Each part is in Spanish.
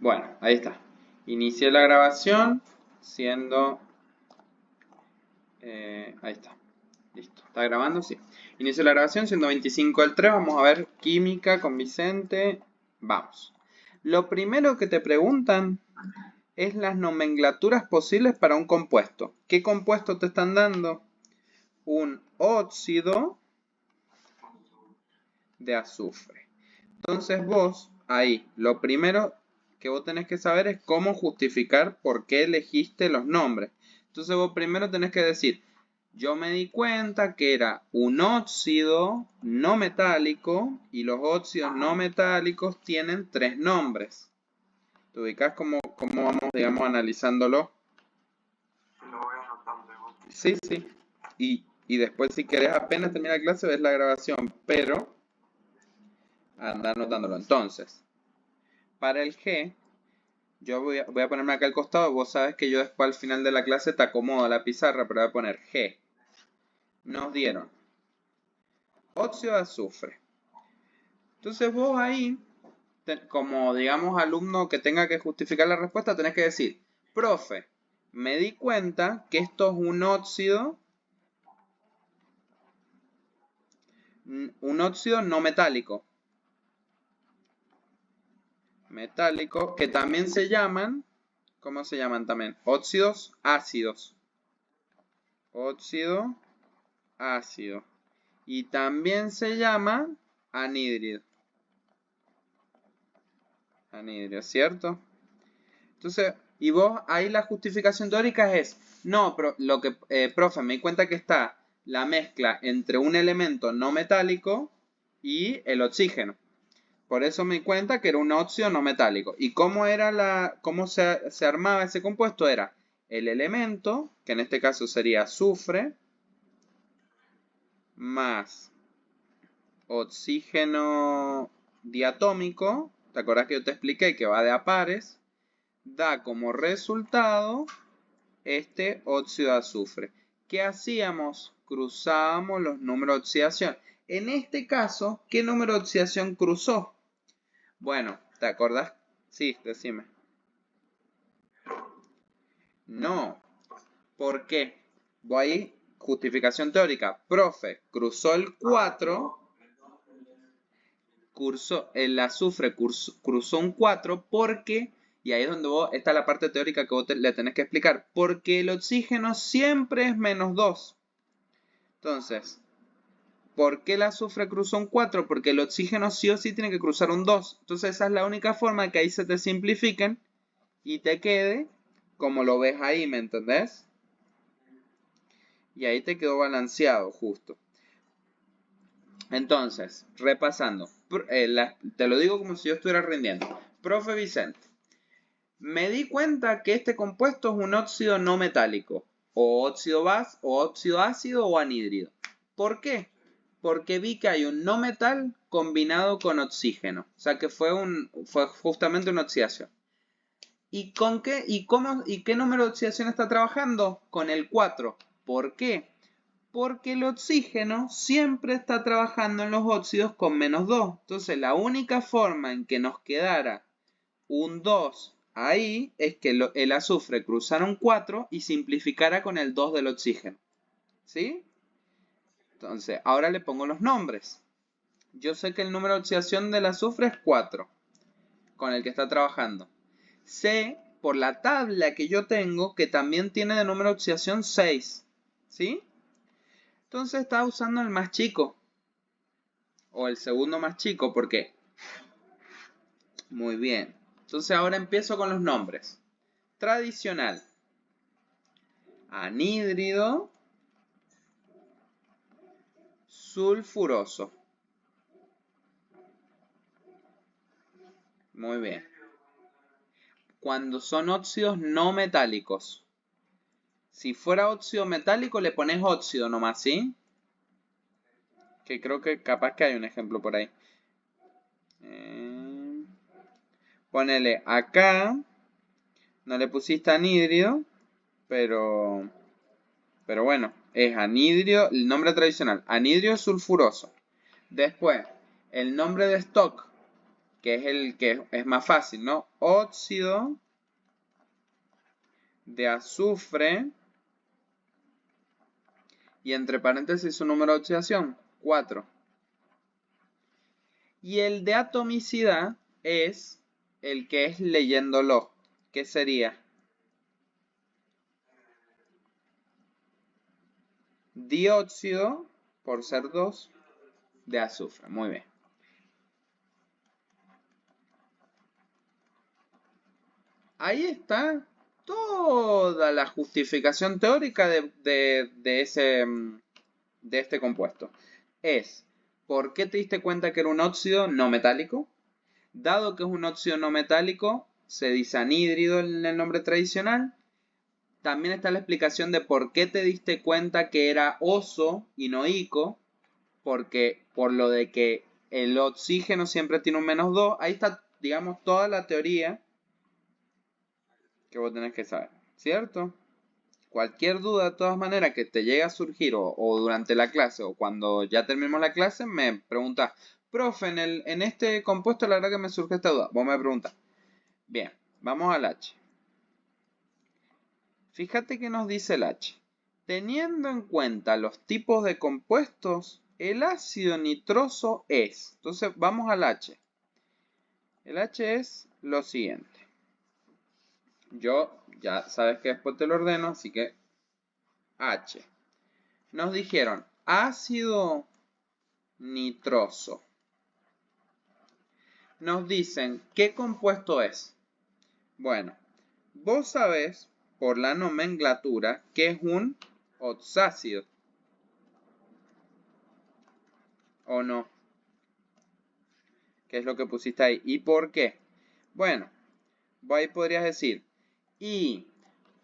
Bueno, ahí está. Inicié la grabación siendo... ahí está. Listo. ¿Está grabando? Sí. Inicio la grabación siendo 25 del 3. Vamos a ver química con Vicente. Vamos. Lo primero que te preguntan es las nomenclaturas posibles para un compuesto. ¿Qué compuesto te están dando? Un óxido de azufre. Entonces vos, ahí, lo primero que vos tenés que saber es cómo justificar por qué elegiste los nombres. Entonces vos primero tenés que decir, yo me di cuenta que era un óxido no metálico y los óxidos no metálicos tienen 3 nombres. ¿Te ubicás cómo vamos, digamos, analizándolo? Lo voy anotando igual. Sí, sí. Y después si querés apenas terminar la clase ves la grabación, pero anda anotándolo. Entonces, para el G, yo voy a ponerme acá al costado. Vos sabes que yo después al final de la clase te acomodo la pizarra, pero voy a poner G. Nos dieron óxido de azufre. Entonces vos ahí, como digamos alumno que tenga que justificar la respuesta, tenés que decir, profe, me di cuenta que esto es un óxido no metálico. Metálico, que también se llaman, ¿cómo se llaman también? Óxidos ácidos. Óxido ácido. Y también se llama anhídrido. Anhídrido, ¿cierto? Entonces, y vos ahí la justificación teórica es, no, pero lo que, profe, me di cuenta que está la mezcla entre un elemento no metálico y el oxígeno. Por eso me di cuenta que era un óxido no metálico. ¿Y cómo era cómo se armaba ese compuesto? Era el elemento, que en este caso sería azufre, más oxígeno diatómico. ¿Te acordás que yo te expliqué que va de a pares? Da como resultado este óxido de azufre. ¿Qué hacíamos? Cruzábamos los números de oxidación. En este caso, ¿qué número de oxidación cruzó? Bueno, ¿te acordás? Sí, decime. No. ¿Por qué? Voy justificación teórica. Profe, cruzó el 4, el azufre cruzó un 4 porque, y ahí es donde está la parte teórica que vos le tenés que explicar, porque el oxígeno siempre es menos 2. Entonces, ¿por qué el azufre cruzó un 4? Porque el oxígeno sí o sí tiene que cruzar un 2. Entonces esa es la única forma que ahí se te simplifiquen y te quede como lo ves ahí, ¿me entendés? Y ahí te quedó balanceado justo. Entonces, repasando, te lo digo como si yo estuviera rindiendo. Profe Vicente, me di cuenta que este compuesto es un óxido no metálico, o óxido ácido o anhídrido. ¿Por qué? Porque vi que hay un no metal combinado con oxígeno, o sea que fue justamente una oxidación. ¿Y con qué y qué número de oxidación está trabajando? Con el 4. ¿Por qué? Porque el oxígeno siempre está trabajando en los óxidos con menos 2. Entonces la única forma en que nos quedara un 2 ahí es que el azufre cruzara un 4 y simplificara con el 2 del oxígeno. ¿Sí? Entonces, ahora le pongo los nombres. Yo sé que el número de oxidación del azufre es 4, con el que está trabajando. Sé, por la tabla que yo tengo, que también tiene de número de oxidación 6. ¿Sí? Entonces está usando el más chico. O el segundo más chico, ¿por qué? Muy bien. Entonces ahora empiezo con los nombres. Tradicional. Anhídrido sulfuroso. Muy bien. Cuando son óxidos no metálicos. Si fuera óxido metálico le pones óxido nomás, ¿sí? Que creo que capaz que hay un ejemplo por ahí. Ponele acá. No le pusiste anhídrido. Pero bueno, es anhídrido, el nombre tradicional, anhídrido sulfuroso. Después, el nombre de stock, que es el que es más fácil, ¿no? Óxido de azufre y entre paréntesis su número de oxidación, 4. Y el de atomicidad es el que es leyéndolo, que sería dióxido, por ser 2, de azufre. Muy bien. Ahí está toda la justificación teórica de este compuesto. Es, ¿por qué te diste cuenta que era un óxido no metálico? Dado que es un óxido no metálico, se dice anhídrido en el nombre tradicional. También está la explicación de por qué te diste cuenta que era oso y no ico, porque por lo de que el oxígeno siempre tiene un -2. Ahí está, digamos, toda la teoría que vos tenés que saber, ¿cierto? Cualquier duda, de todas maneras, que te llegue a surgir o durante la clase o cuando ya terminemos la clase, me preguntas, profe, en este compuesto la verdad que me surge esta duda. Vos me preguntas. Bien, vamos al H. Fíjate que nos dice el H. Teniendo en cuenta los tipos de compuestos, el ácido nitroso es. Entonces, vamos al H. El H es lo siguiente. Yo, ya sabes que después te lo ordeno, así que H. Nos dijeron ácido nitroso. Nos dicen qué compuesto es. Bueno, vos sabés por la nomenclatura que es un oxácido. ¿O no? ¿Qué es lo que pusiste ahí? ¿Y por qué? Bueno, vos ahí podrías decir, ¿y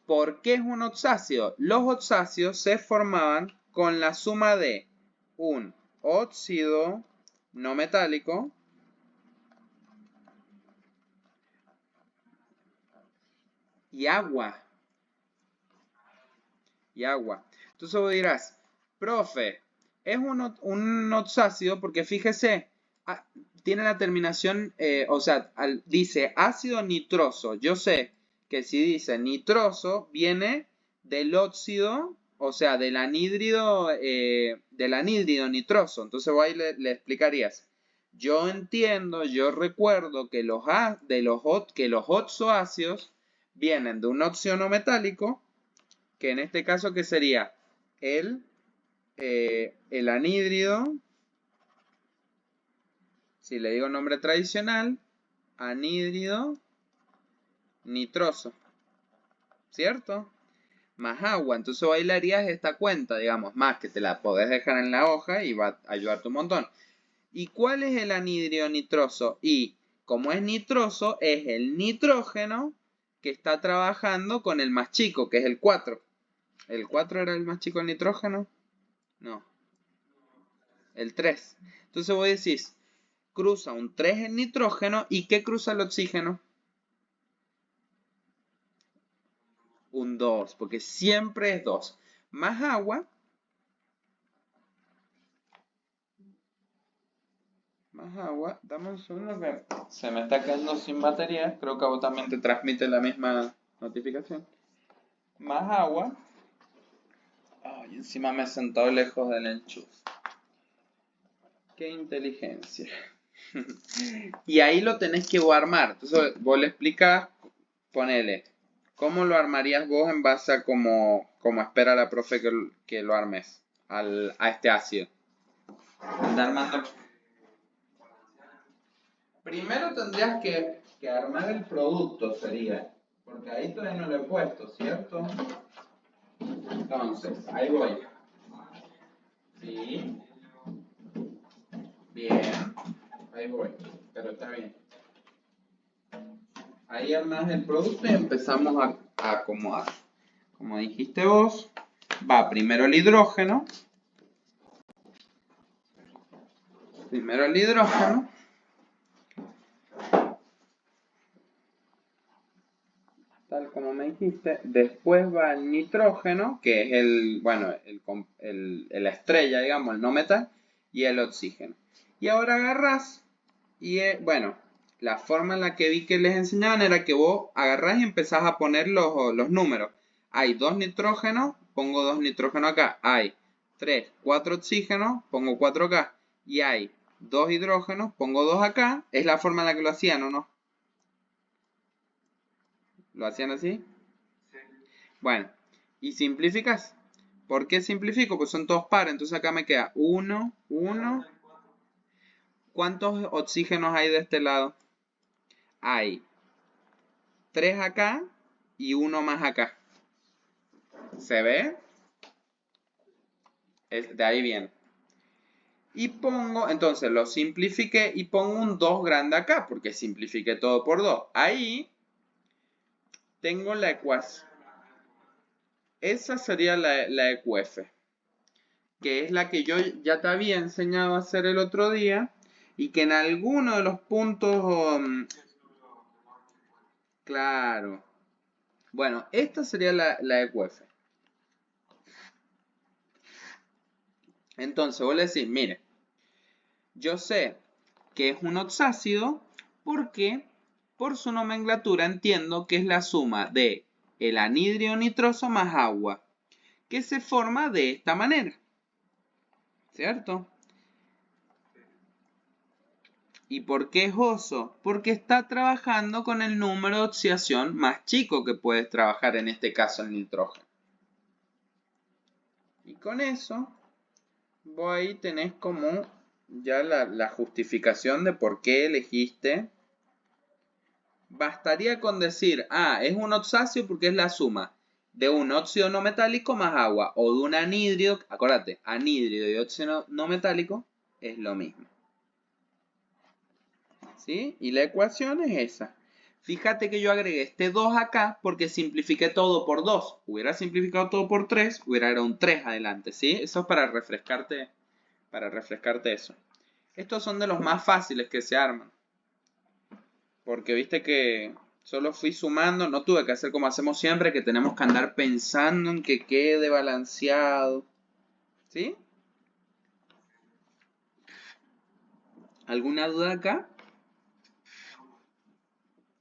por qué es un oxácido? Los oxácidos se formaban con la suma de un óxido no metálico y agua. Entonces vos dirás, profe, es un oxácido porque fíjese, tiene la terminación, o sea, dice ácido nitroso. Yo sé que si dice nitroso, viene del óxido, o sea, del anhídrido nitroso. Entonces vos ahí le explicarías. Yo entiendo, yo recuerdo que los oxoácidos vienen de un óxido no metálico, que en este caso, ¿qué sería? El anhídrido, si le digo nombre tradicional, anhídrido nitroso, ¿cierto? Más agua, entonces ahí le harías esta cuenta, digamos, más que te la podés dejar en la hoja y va a ayudarte un montón. ¿Y cuál es el anhídrido nitroso? Y como es nitroso, es el nitrógeno que está trabajando con el más chico, que es el 4. ¿El 4 era el más chico del nitrógeno? No. El 3. Entonces vos decís, cruza un 3 el nitrógeno y ¿qué cruza el oxígeno? Un 2, porque siempre es 2. Más agua. Dame un segundo que se me está quedando sin batería. Creo que a vos también te transmite la misma notificación. Más agua. Ay, encima me he sentado lejos del enchufe. Qué inteligencia. Y ahí lo tenés que armar. Entonces vos le explicás, ponele, ¿cómo lo armarías vos en base a como espera la profe que lo armes a este ácido? Primero tendrías que armar el producto, sería. Porque ahí todavía no lo he puesto, ¿cierto? Entonces, ahí voy. Sí. Bien. Ahí voy. Pero está bien. Ahí armas el producto y empezamos a acomodar. Como dijiste vos, va primero el hidrógeno. Tal como me dijiste. Después va el nitrógeno, que es la estrella, digamos, el no metal, y el oxígeno. Y ahora agarras y, la forma en la que vi que les enseñaban era que vos agarrás y empezás a poner los números. Hay 2 nitrógenos, pongo 2 nitrógenos acá. Hay 3, 4 oxígenos, pongo 4 acá. Y hay 2 hidrógenos, pongo 2 acá. Es la forma en la que lo hacían, ¿o no? ¿Lo hacían así? Sí. Bueno, y simplificas. ¿Por qué simplifico? Pues son todos pares. Entonces acá me queda 1, 1. ¿Cuántos oxígenos hay de este lado? Hay 3 acá y 1 más acá. ¿Se ve? De ahí viene. Y pongo, entonces lo simplifiqué y pongo un 2 grande acá, porque simplifiqué todo por 2. Ahí tengo la ecuación. Esa sería la EQF, que es la que yo ya te había enseñado a hacer el otro día y que en alguno de los puntos... claro. Bueno, esta sería la EQF. Entonces vos le decís, mire, yo sé que es un oxácido porque por su nomenclatura entiendo que es la suma de el anhidrio nitroso más agua, que se forma de esta manera, ¿cierto? ¿Y por qué es oso? Porque está trabajando con el número de oxidación más chico que puedes trabajar, en este caso el nitrógeno. Y con eso, vos ahí tenés como ya la justificación de por qué elegiste. Bastaría con decir, es un oxácido porque es la suma de un óxido no metálico más agua, o de un anhidrio, acuérdate, anhidrio y óxido no metálico es lo mismo. ¿Sí? Y la ecuación es esa. Fíjate que yo agregué este 2 acá porque simplifiqué todo por 2. Hubiera simplificado todo por 3, hubiera era un 3 adelante, ¿sí? Eso es para refrescarte eso. Estos son de los más fáciles que se arman. Porque viste que solo fui sumando, no tuve que hacer como hacemos siempre, que tenemos que andar pensando en que quede balanceado. ¿Sí? ¿Alguna duda acá?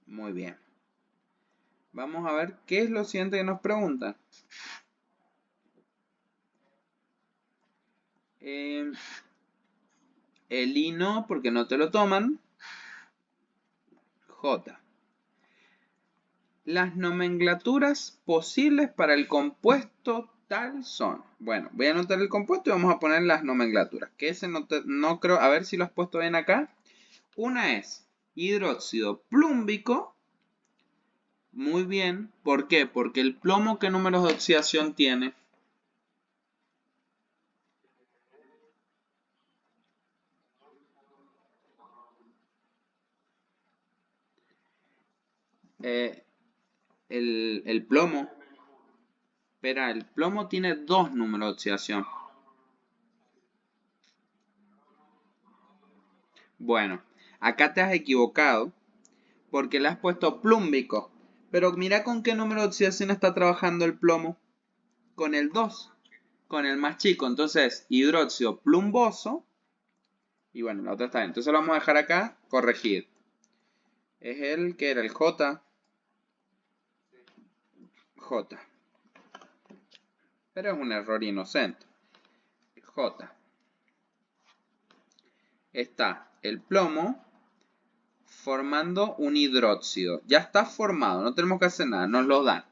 Muy bien. Vamos a ver qué es lo siguiente que nos preguntan. El I no, porque no te lo toman. J. Las nomenclaturas posibles para el compuesto tal son. Bueno, voy a anotar el compuesto y vamos a poner las nomenclaturas. Que ese no creo, a ver si lo has puesto bien acá. Una es hidróxido plúmbico. Muy bien. ¿Por qué? Porque el plomo, ¿qué números de oxidación tiene? El plomo. Espera, el plomo tiene 2 números de oxidación. Bueno, acá te has equivocado porque le has puesto plúmbico. Pero mira con qué número de oxidación está trabajando el plomo. Con el 2, con el más chico. Entonces, hidróxido plumboso. Y bueno, la otra está bien. Entonces lo vamos a dejar acá, corregir. Es el que era el J. J. Pero es un error inocente. J. Está el plomo formando un hidróxido. Ya está formado, no tenemos que hacer nada, nos lo dan.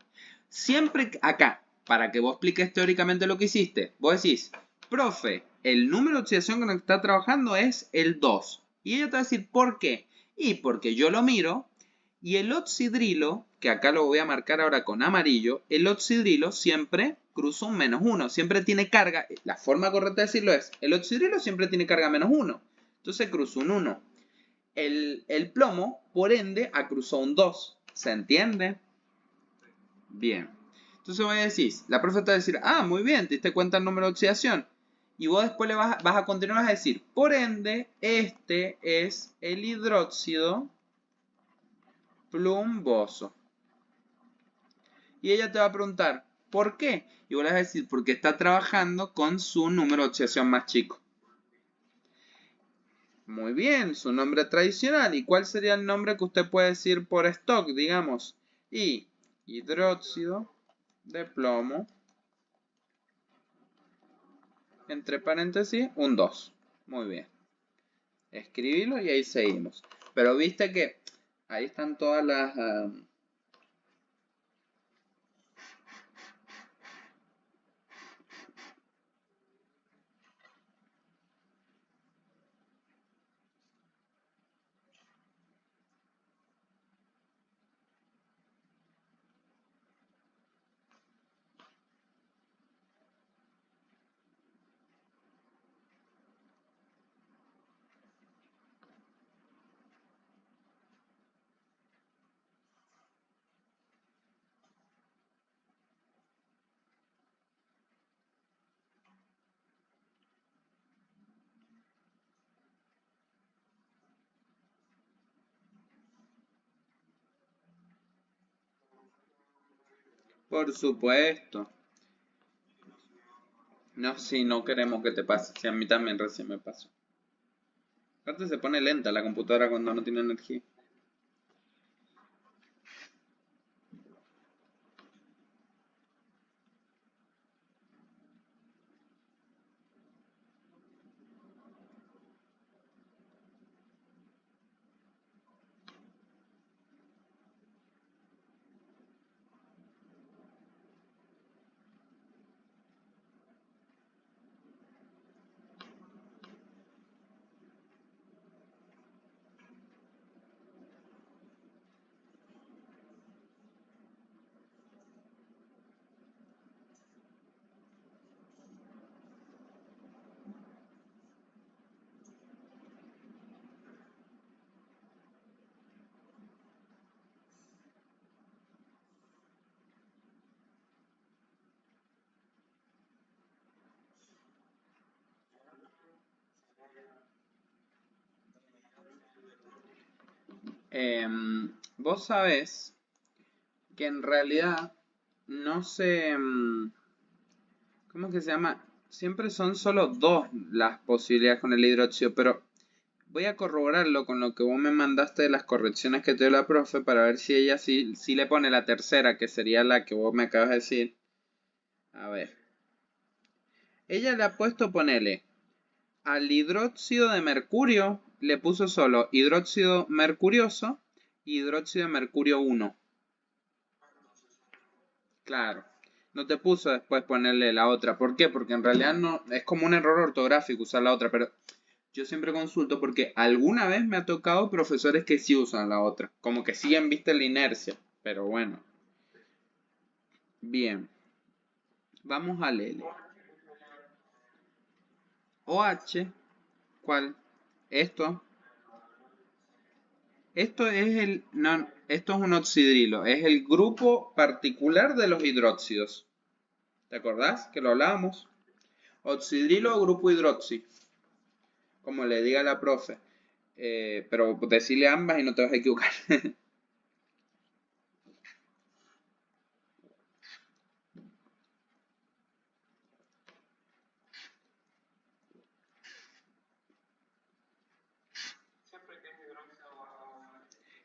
Siempre acá, para que vos expliques teóricamente lo que hiciste, vos decís, profe, el número de oxidación con el que está trabajando es el 2. Y ella te va a decir, ¿por qué? Y porque yo lo miro y el oxidrilo, que acá lo voy a marcar ahora con amarillo, el oxidrilo siempre cruza un -1, siempre tiene carga. La forma correcta de decirlo es, el oxidrilo siempre tiene carga -1. Entonces cruza un 1. El plomo, por ende, cruzó un 2. ¿Se entiende? Bien. Entonces voy a decir, la profe te va a decir, muy bien, te diste cuenta el número de oxidación. Y vos después le vas a continuar a decir, por ende, este es el hidróxido plumboso. Y ella te va a preguntar, ¿por qué? Y vos le vas a decir, porque está trabajando con su número de oxidación más chico. Muy bien, su nombre tradicional. ¿Y cuál sería el nombre que usted puede decir por stock, digamos? Y hidróxido de plomo, entre paréntesis, un 2. Muy bien. Escribilo y ahí seguimos. Pero viste que ahí están todas las... Por supuesto. No, si no queremos que te pase. Si a mí también recién me pasó. Aparte se pone lenta la computadora cuando no tiene energía. Vos sabés que en realidad no sé... ¿Cómo que se llama? Siempre son solo dos las posibilidades con el hidróxido, pero voy a corroborarlo con lo que vos me mandaste de las correcciones que te dio la profe para ver si ella sí le pone la tercera, que sería la que vos me acabas de decir. A ver. Ella le ha puesto, ponele, al hidróxido de mercurio, le puso solo hidróxido mercurioso y hidróxido de mercurio 1. Claro. No te puso después ponerle la otra. ¿Por qué? Porque en realidad no es como un error ortográfico usar la otra, pero yo siempre consulto porque alguna vez me ha tocado profesores que sí usan la otra, como que siguen, viste, la inercia, pero bueno. Bien, vamos al L. OH, ¿cuál? Esto. Esto es el, no, esto es un oxidrilo, es el grupo particular de los hidróxidos. ¿Te acordás que lo hablábamos? Oxidrilo o grupo hidroxi, como le diga la profe. Pero decirle ambas y no te vas a equivocar.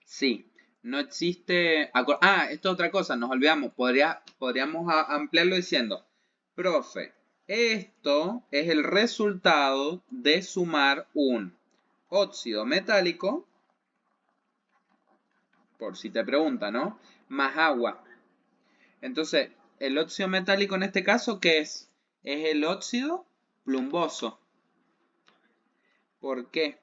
Sí, no existe... esto es otra cosa, nos olvidamos. Podríamos ampliarlo diciendo, profe, esto es el resultado de sumar un óxido metálico, por si te pregunta, ¿no? Más agua. Entonces, el óxido metálico en este caso, ¿qué es? Es el óxido plumboso. ¿Por qué?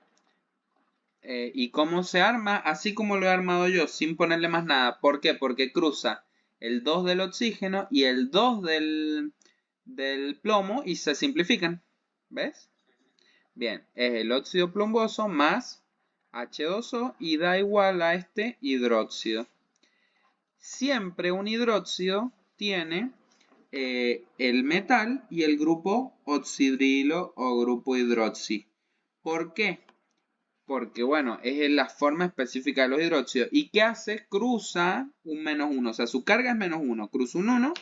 ¿Y cómo se arma? Así como lo he armado yo, sin ponerle más nada. ¿Por qué? Porque cruza el 2 del oxígeno y el 2 del plomo y se simplifican. ¿Ves? Bien, es el óxido plumboso más H2O y da igual a este hidróxido. Siempre un hidróxido tiene el metal y el grupo oxidrilo o grupo hidroxi. ¿Por qué? Porque, bueno, es la forma específica de los hidróxidos. ¿Y qué hace? Cruza un -1. O sea, su carga es -1. Cruza un 1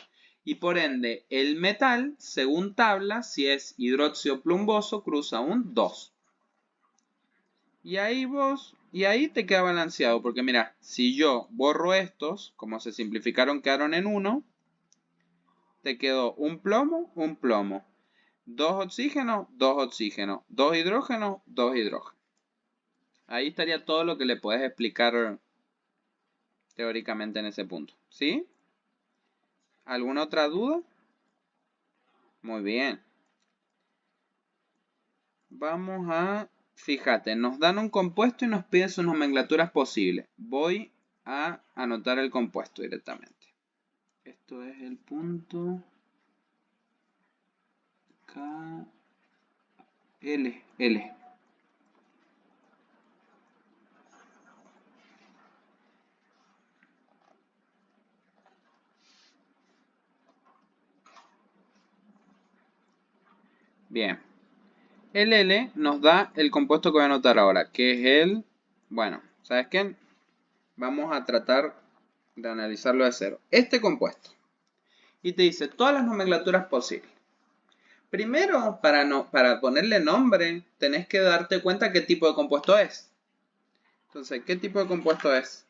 y por ende el metal, según tabla, si es hidróxido plumboso, cruza un 2. Y ahí te queda balanceado, porque mira, si yo borro estos, como se simplificaron, quedaron en 1, te quedó un plomo, 2 oxígenos, 2 oxígenos, 2 hidrógenos, 2 hidrógenos. Ahí estaría todo lo que le puedes explicar teóricamente en ese punto, ¿sí? ¿Alguna otra duda? Muy bien. Vamos a... Fíjate, nos dan un compuesto y nos piden sus nomenclaturas posibles. Voy a anotar el compuesto directamente. Esto es el punto K, L. Bien. El L nos da el compuesto que voy a anotar ahora, que es el... Bueno, ¿sabes qué? Vamos a tratar de analizarlo de cero. Este compuesto. Y te dice todas las nomenclaturas posibles. Primero, para ponerle nombre, tenés que darte cuenta qué tipo de compuesto es. Entonces, ¿qué tipo de compuesto es?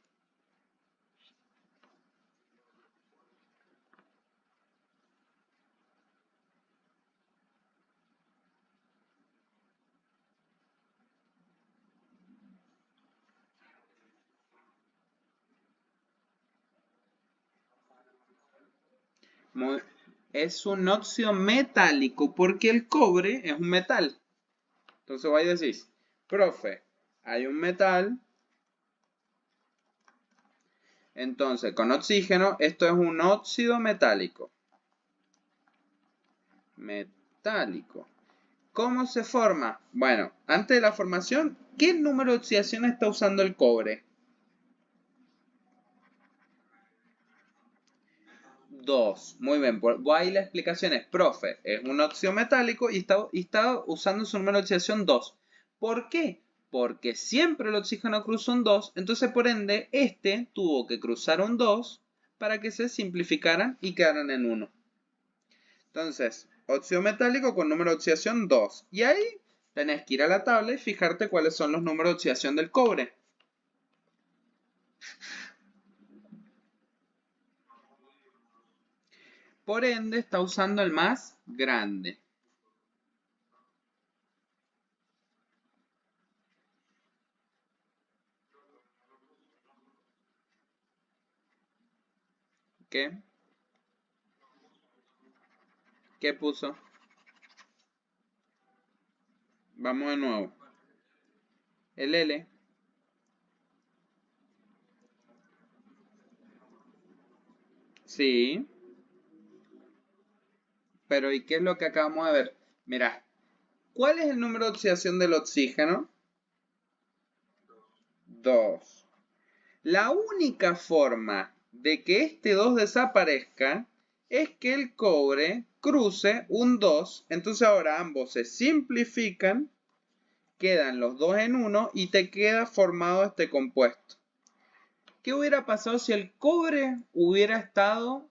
Es un óxido metálico porque el cobre es un metal. Entonces voy a decir, profe, hay un metal. Entonces, con oxígeno, esto es un óxido metálico. Metálico. ¿Cómo se forma? Bueno, antes de la formación, ¿qué número de oxidación está usando el cobre? 2. Muy bien, ahí la explicación es, profe, es un óxido metálico y está usando su número de oxidación 2. ¿Por qué? Porque siempre el oxígeno cruza un 2, entonces por ende este tuvo que cruzar un 2 para que se simplificaran y quedaran en 1. Entonces, óxido metálico con número de oxidación 2. Y ahí tenés que ir a la tabla y fijarte cuáles son los números de oxidación del cobre. Por ende, está usando el más grande. ¿Qué? ¿Qué puso? Vamos de nuevo. El L. Sí. Pero ¿y qué es lo que acabamos de ver? Mira, ¿cuál es el número de oxidación del oxígeno? 2. La única forma de que este 2 desaparezca es que el cobre cruce un 2. Entonces ahora ambos se simplifican, quedan los dos en 1 y te queda formado este compuesto. ¿Qué hubiera pasado si el cobre hubiera estado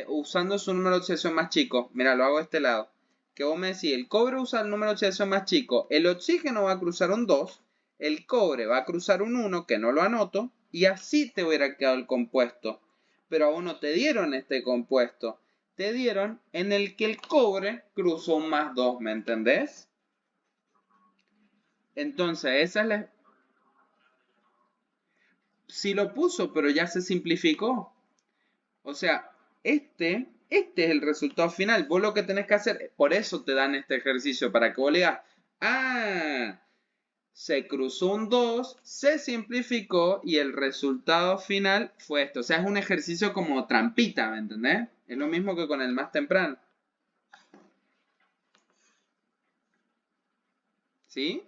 usando su número de oxidación más chico? Mira, lo hago de este lado. Que vos me decís, el cobre usa el número de oxidación más chico, el oxígeno va a cruzar un 2, el cobre va a cruzar un 1, que no lo anoto, y así te hubiera quedado el compuesto. Pero aún no te dieron este compuesto. Te dieron en el que el cobre cruzó un más 2, ¿me entendés? Entonces, esa es la... Sí lo puso, pero ya se simplificó. O sea, este es el resultado final. Vos lo que tenés que hacer, por eso te dan este ejercicio, para que vos le digas, ah, se cruzó un 2, se simplificó y el resultado final fue esto. O sea, es un ejercicio como trampita, ¿me entendés? Es lo mismo que con el más temprano. ¿Sí?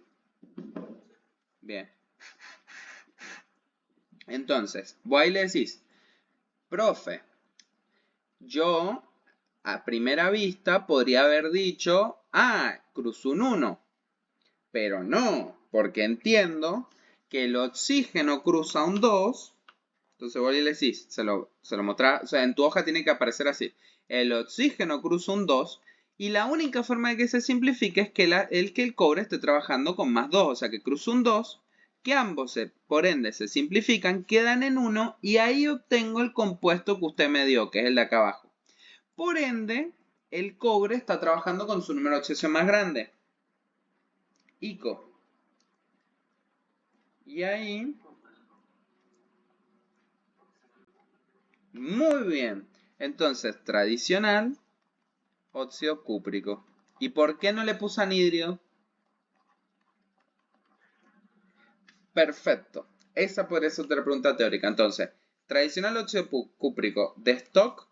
Bien. Entonces, vos ahí le decís, profe, yo a primera vista podría haber dicho, ah, cruzó un 1. Pero no, porque entiendo que el oxígeno cruza un 2. Entonces vos le decís, se lo mostrás, o sea, en tu hoja tiene que aparecer así. El oxígeno cruza un 2 Y la única forma de que se simplifique es que el cobre esté trabajando con más 2, o sea que cruzo un 2, que ambos por ende se simplifican, quedan en 1 y ahí obtengo el compuesto que usted me dio, que es el de acá abajo. Por ende, el cobre está trabajando con su número de oxidación más grande, ICO. Y ahí, muy bien. Entonces, tradicional, óxido cúprico. ¿Y por qué no le puse anhidrio? Perfecto. Esa podría ser otra pregunta teórica. Entonces, tradicional óxido cúprico de stock.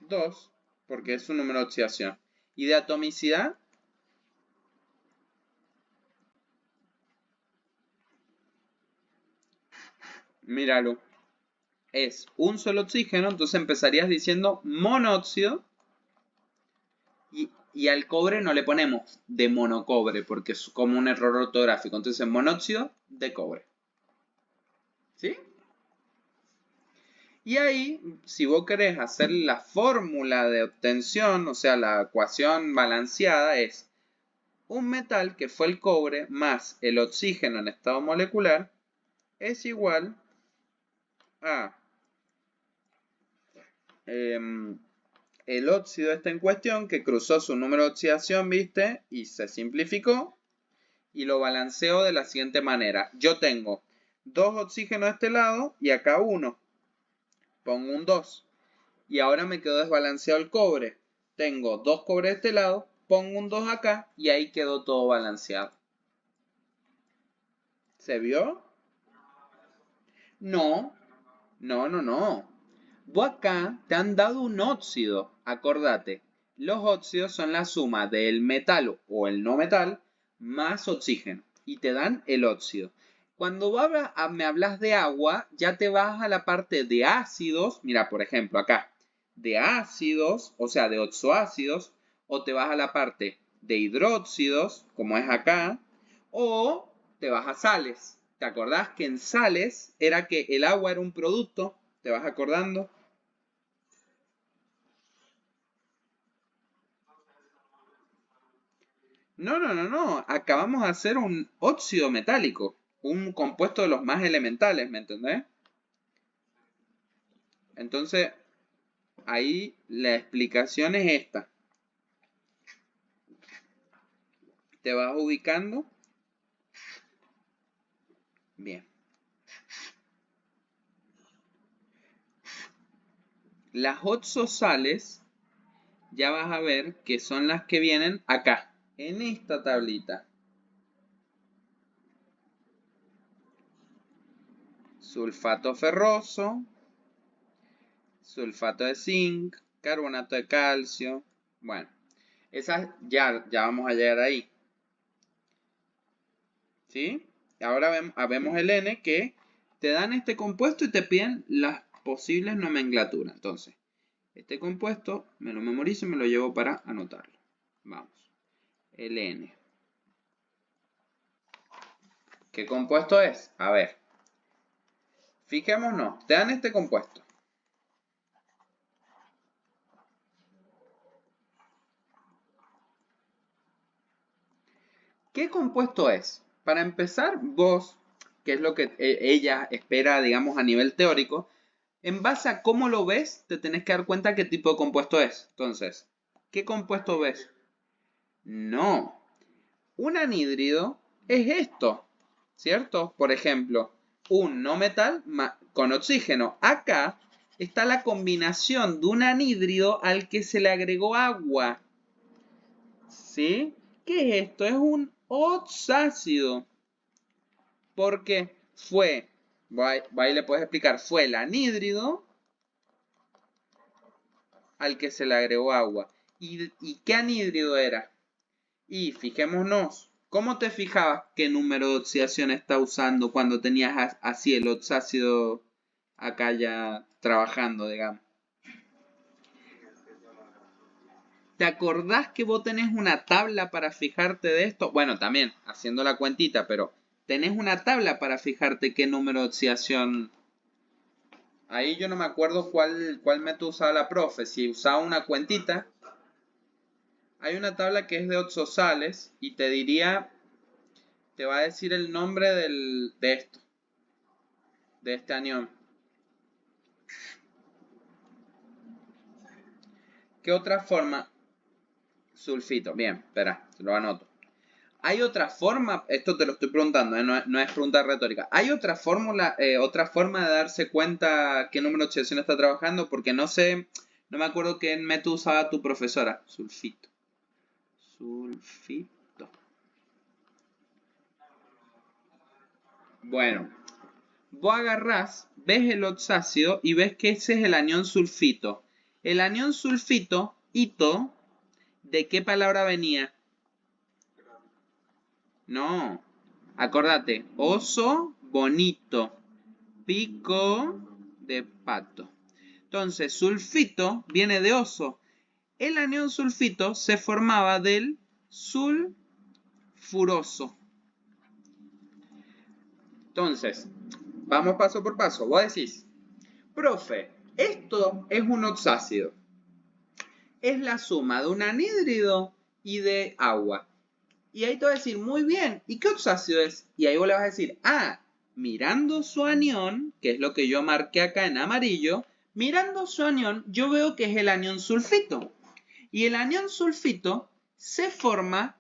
2, porque es un número de oxidación. Y de atomicidad, míralo, es un solo oxígeno, entonces empezarías diciendo monóxido y al cobre no le ponemos de monocobre porque es como un error ortográfico, entonces monóxido de cobre. ¿Sí? Y ahí, si vos querés hacer la fórmula de obtención, o sea, la ecuación balanceada es un metal que fue el cobre más el oxígeno en estado molecular es igual a el óxido este en cuestión que cruzó su número de oxidación, ¿viste? Y se simplificó y lo balanceo de la siguiente manera. Yo tengo 2 oxígenos de este lado y acá 1. Pongo un 2. Y ahora me quedó desbalanceado el cobre. Tengo 2 cobres de este lado, pongo un 2 acá y ahí quedó todo balanceado. ¿Se vio? No, no. Vos acá te han dado un óxido. Acordate, los óxidos son la suma del metal o el no metal más oxígeno. Y te dan el óxido. Cuando me hablas de agua, ya te vas a la parte de ácidos. Mira, por ejemplo, acá. De ácidos, o sea, de oxoácidos. O te vas a la parte de hidróxidos, como es acá. O te vas a sales. ¿Te acordás que en sales era que el agua era un producto? ¿Te vas acordando? No. Acabamos de hacer un óxido metálico. Un compuesto de los más elementales, ¿me entendés? Entonces, ahí la explicación es esta. Te vas ubicando. Bien. Las oxosales, ya vas a ver que son las que vienen acá, en esta tablita. Sulfato ferroso, sulfato de zinc, carbonato de calcio. Bueno, esas ya vamos a llegar ahí. ¿Sí? Ahora vemos el N que te dan este compuesto y te piden las posibles nomenclaturas. Entonces, este compuesto me lo memorizo y me lo llevo para anotarlo. Vamos. El N. ¿Qué compuesto es? A ver. Fijémonos, te dan este compuesto. ¿Qué compuesto es? Para empezar, vos, que es lo que ella espera, digamos, a nivel teórico, en base a cómo lo ves, te tenés que dar cuenta qué tipo de compuesto es. Entonces, ¿qué compuesto ves? No. Un anhídrido es esto, ¿cierto? Por ejemplo, un no metal con oxígeno. Acá está la combinación de un anhídrido al que se le agregó agua. ¿Sí? ¿Qué es esto? Es un oxácido. Porque fue, ahí le puedes explicar, fue el anhídrido al que se le agregó agua. ¿Y qué anhídrido era? Y fijémonos, ¿cómo te fijabas qué número de oxidación está usando cuando tenías así el oxácido acá ya trabajando, digamos? ¿Te acordás que vos tenés una tabla para fijarte de esto? Bueno, también haciendo la cuentita, pero tenés una tabla para fijarte qué número de oxidación. Ahí yo no me acuerdo cuál método usaba la profe, si usaba una cuentita. Hay una tabla que es de oxosales y te diría, te va a decir el nombre de esto, de este anión. ¿Qué otra forma? Sulfito, bien, espera, te lo anoto. ¿Hay otra forma? Esto te lo estoy preguntando, no es pregunta retórica. ¿Hay otra fórmula, otra forma de darse cuenta qué número de oxidación está trabajando? Porque no sé, no me acuerdo qué método usaba tu profesora. Sulfito. Sulfito. Bueno, vos agarrás, ves el oxácido y ves que ese es el anión sulfito. El anión sulfito, hito, ¿de qué palabra venía? No, acordate, oso bonito, pico de pato. Entonces, sulfito viene de oso. El anión sulfito se formaba del sulfuroso. Entonces, vamos paso por paso. Vos decís, profe, esto es un oxácido. Es la suma de un anhídrido y de agua. Y ahí te va a decir, muy bien, ¿y qué oxácido es? Y ahí vos le vas a decir, mirando su anión, que es lo que yo marqué acá en amarillo, mirando su anión, yo veo que es el anión sulfito. Y el anión sulfito se forma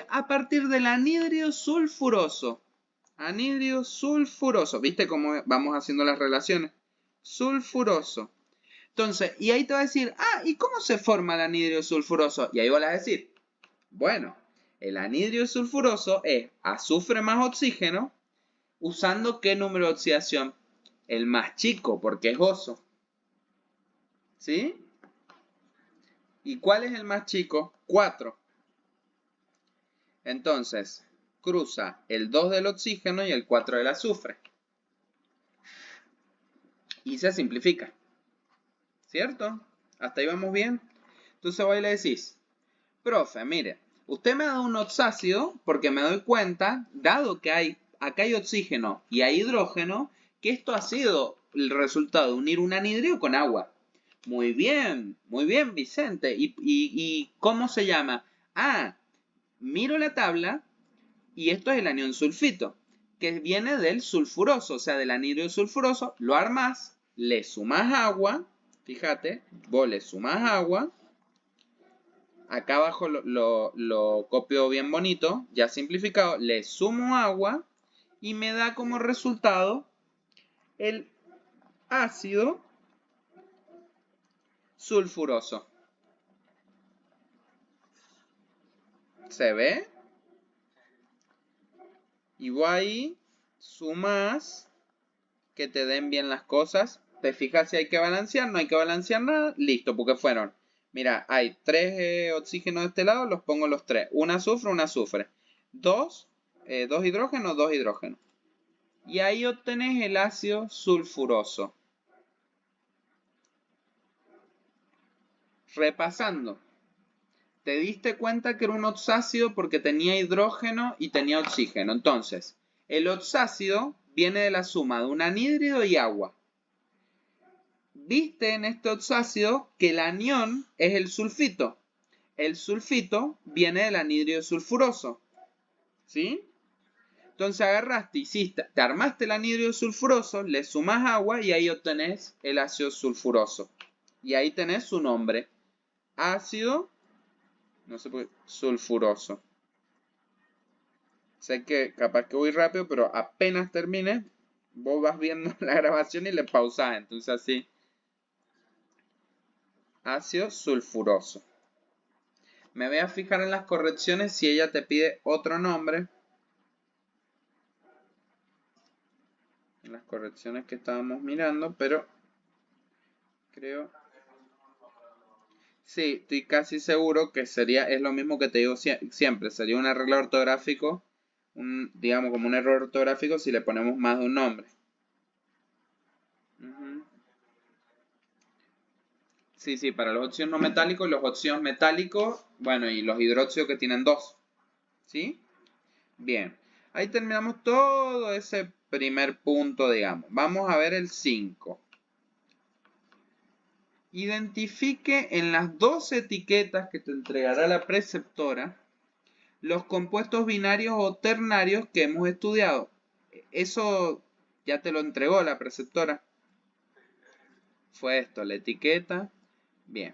a partir del anhídrido sulfuroso. Anhídrido sulfuroso. ¿Viste cómo vamos haciendo las relaciones? Sulfuroso. Entonces, y ahí te va a decir, ¿y cómo se forma el anhídrido sulfuroso? Y ahí vas a decir, bueno, el anhídrido sulfuroso es azufre más oxígeno, usando ¿qué número de oxidación? El más chico, porque es oso. ¿Sí? ¿Y cuál es el más chico? 4. Entonces, cruza el 2 del oxígeno y el 4 del azufre. Y se simplifica. ¿Cierto? ¿Hasta ahí vamos bien? Entonces vos le decís, profe, mire, usted me ha dado un oxácido porque me doy cuenta, dado que acá hay oxígeno y hay hidrógeno, que esto ha sido el resultado de unir un anhídrido con agua. Muy bien, Vicente. ¿Y cómo se llama? Miro la tabla y esto es el anión sulfito, que viene del sulfuroso, o sea, del anhídrido sulfuroso. Lo armás, le sumás agua, fíjate, vos le sumás agua. Acá abajo lo copio bien bonito, ya simplificado, le sumo agua y me da como resultado el ácido sulfuroso. ¿Se ve? Y vos ahí sumas que te den bien las cosas. Te fijas si hay que balancear, no hay que balancear nada. Listo, porque fueron. Mira, hay 3 oxígenos de este lado, los pongo los 3. Un azufre. 2 hidrógenos, 2 hidrógenos. Y ahí obtenés el ácido sulfuroso. Repasando. Te diste cuenta que era un oxácido porque tenía hidrógeno y tenía oxígeno. Entonces, el oxácido viene de la suma de un anhídrido y agua. Viste en este oxácido que el anión es el sulfito. El sulfito viene del anhídrido sulfuroso. ¿Sí? Entonces agarraste, te armaste el anhídrido sulfuroso, le sumas agua y ahí obtenés el ácido sulfuroso. Y ahí tenés su nombre. Ácido, no sé por qué, sulfuroso. Sé que capaz que voy rápido, pero apenas termine, vos vas viendo la grabación y le pausás. Entonces así. Ácido sulfuroso. Me voy a fijar en las correcciones si ella te pide otro nombre. En las correcciones que estábamos mirando, pero creo... Sí, estoy casi seguro que es lo mismo que te digo siempre. Sería un error ortográfico, digamos como un error ortográfico si le ponemos más de un nombre. Sí, para los óxidos no metálicos, los óxidos metálicos, bueno, y los hidróxidos que tienen 2. ¿Sí? Bien. Ahí terminamos todo ese primer punto, digamos. Vamos a ver el 5. Identifique en las dos etiquetas que te entregará la preceptora los compuestos binarios o ternarios que hemos estudiado. Eso ya te lo entregó la preceptora. Fue esto, la etiqueta. Bien.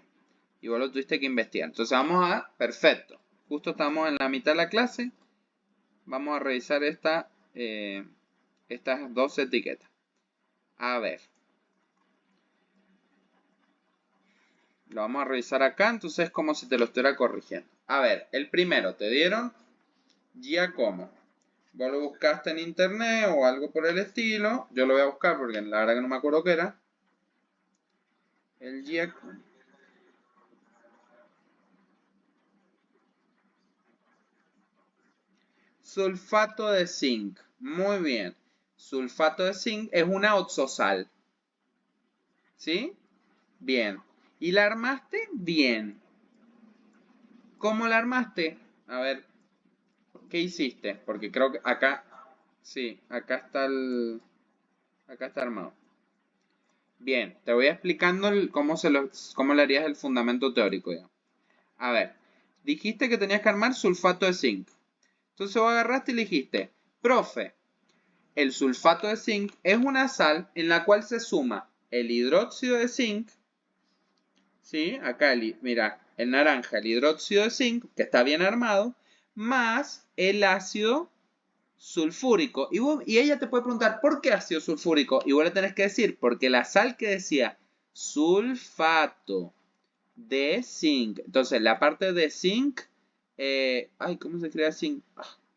Y vos lo tuviste que investigar. Entonces vamos a... Perfecto. Justo estamos en la mitad de la clase. Vamos a revisar estas dos etiquetas. A ver. Lo vamos a revisar acá. Entonces es como si te lo estuviera corrigiendo. A ver, el primero te dieron Giacomo. Vos lo buscaste en internet o algo por el estilo. Yo lo voy a buscar porque la verdad que no me acuerdo qué era. El Giacomo. Sulfato de zinc. Muy bien. Sulfato de zinc es una oxosal. ¿Sí? Bien. ¿Y la armaste? Bien. ¿Cómo la armaste? A ver, ¿qué hiciste? Porque creo que acá... Sí, acá está el... Acá está armado. Bien, te voy explicando cómo le harías el fundamento teórico. Ya. A ver, dijiste que tenías que armar sulfato de zinc. Entonces vos agarraste y le dijiste, profe, el sulfato de zinc es una sal en la cual se suma el hidróxido de zinc, ¿sí? Acá, mira, el naranja, el hidróxido de zinc, que está bien armado, más el ácido sulfúrico. Y ella te puede preguntar, ¿por qué ácido sulfúrico? Y vos le tenés que decir, porque la sal que decía sulfato de zinc. Entonces, la parte de zinc, ¿cómo se crea zinc?